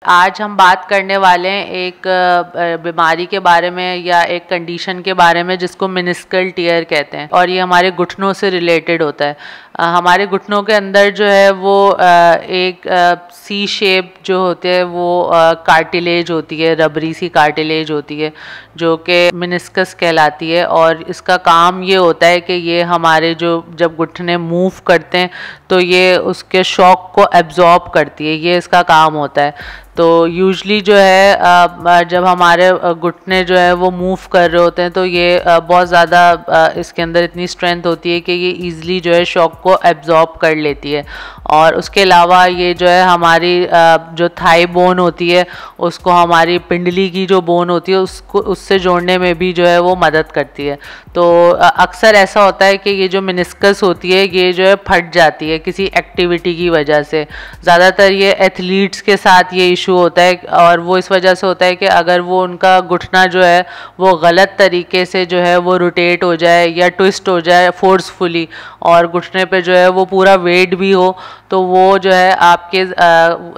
आज हम बात करने वाले हैं एक बीमारी के बारे में या एक कंडीशन के बारे में जिसको मेनिस्कल टियर कहते हैं और ये हमारे घुटनों से रिलेटेड होता है। हमारे घुटनों के अंदर जो है वो एक सी शेप जो होते हैं वो कार्टिलेज होती है, रबरी सी कार्टिलेज होती है जो कि मेनिस्कस कहलाती है। और इसका काम ये होता है कि ये हमारे जो जब घुटने मूव करते हैं तो ये उसके शॉक को एब्जॉर्ब करती है, ये इसका काम होता है। तो यूजली जो है जब हमारे घुटने जो है वो मूव कर रहे होते हैं तो ये बहुत ज़्यादा इसके अंदर इतनी स्ट्रेंथ होती है कि ये ईज़िली जो है शॉक को एब्जॉर्ब कर लेती है। और उसके अलावा ये जो है हमारी जो थाई बोन होती है उसको, हमारी पिंडली की जो बोन होती है उसको, उससे जोड़ने में भी जो है वो मदद करती है। तो अक्सर ऐसा होता है कि ये जो मेनिस्कस होती है ये जो है फट जाती है किसी एक्टिविटी की वजह से। ज़्यादातर ये एथलीट्स के साथ ये इशू होता है और वो इस वजह से होता है कि अगर वो उनका घुटना जो है वो गलत तरीके से जो है वो रोटेट हो जाए या ट्विस्ट हो जाए फोर्सफुली और घुटने पे जो है वो पूरा वेट भी हो तो वो जो है आपके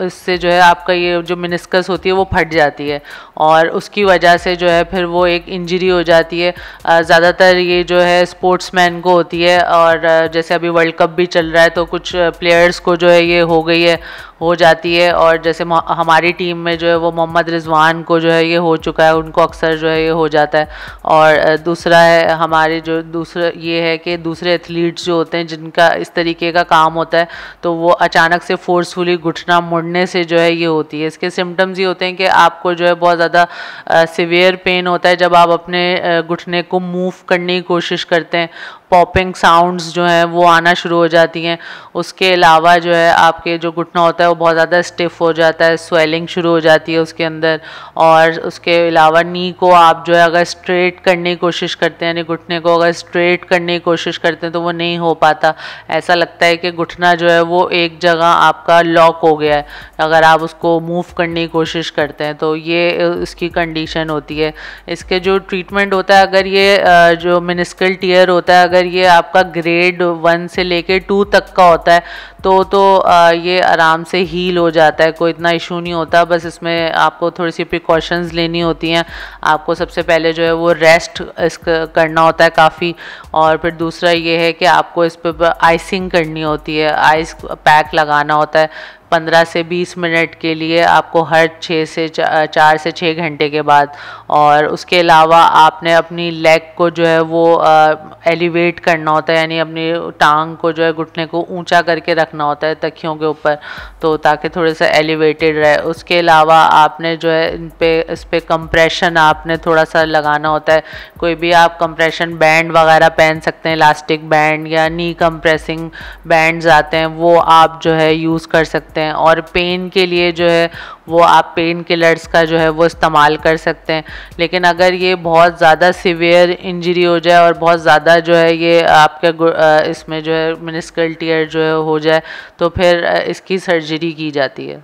इससे जो है आपका ये जो मेनिस्कस होती है वो फट जाती है और उसकी वजह से जो है फिर वो एक इंजरी हो जाती है। ज़्यादातर ये जो है स्पोर्ट्समैन को होती है और जैसे अभी वर्ल्ड कप भी चल रहा है तो कुछ प्लेयर्स को जो है ये हो जाती है। और जैसे हमारी टीम में जो है वो मोहम्मद रिजवान को जो है ये हो चुका है, उनको अक्सर जो है ये हो जाता है। और दूसरा है हमारे जो दूसरा ये है कि दूसरे एथलीट्स जो होते हैं जिनका इस तरीके का काम होता है तो वो अचानक से फोर्सफुली घुटना मुड़ने से जो है ये होती है। इसके सिम्टम्स ये होते हैं कि आपको जो है बहुत ज़्यादा सिवियर पेन होता है जब आप अपने घुटने को मूव करने की कोशिश करते हैं। पॉपिंग साउंड्स जो हैं वो आना शुरू हो जाती हैं। उसके अलावा जो है आपके जो घुटना होता है वो बहुत ज़्यादा स्टिफ हो जाता है, स्वेलिंग शुरू हो जाती है उसके अंदर। और उसके अलावा नी को आप जो है अगर स्ट्रेट करने की कोशिश करते हैं, यानी घुटने को अगर स्ट्रेट करने की कोशिश करते हैं तो वो नहीं हो पाता। ऐसा लगता है कि घुटना जो है वो एक जगह आपका लॉक हो गया है अगर आप उसको मूव करने की कोशिश करते हैं। तो ये इसकी कंडीशन होती है। इसके जो ट्रीटमेंट होता है, अगर ये जो मेनिस्कल टियर होता है अगर ये आपका ग्रेड 1 से लेके 2 तक का होता है तो ये आराम से हील हो जाता है, कोई इतना इशू नहीं होता। बस इसमें आपको थोड़ी सी प्रिकॉशंस लेनी होती हैं। आपको सबसे पहले जो है वो रेस्ट करना होता है काफ़ी। और फिर दूसरा ये है कि आपको इस पर आइसिंग करनी होती है, आइस पैक लगाना होता है 15 से 20 मिनट के लिए आपको हर 4 से 6 घंटे के बाद। और उसके अलावा आपने अपनी लेग को जो है वो एलिवेट करना होता है, यानी अपनी टांग को जो है घुटने को ऊंचा करके रखना होता है तकियों के ऊपर, तो ताकि थोड़े सा एलिवेटेड रहे। उसके अलावा आपने जो है इस पे कंप्रेशन आपने थोड़ा सा लगाना होता है। कोई भी आप कंप्रेशन बैंड वगैरह पहन सकते हैं, इलास्टिक बैंड या नी कंप्रेसिंग बैंड्स आते हैं वो आप जो है यूज़ कर सकते हैं। और पेन के लिए जो है वो आप पेन किलर्स का जो है वो इस्तेमाल कर सकते हैं। लेकिन अगर ये बहुत ज़्यादा सिवियर इंजरी हो जाए और बहुत ज़्यादा जो है ये आपके इसमें जो है मेनिस्कल टियर जो है हो जाए तो फिर इसकी सर्जरी की जाती है।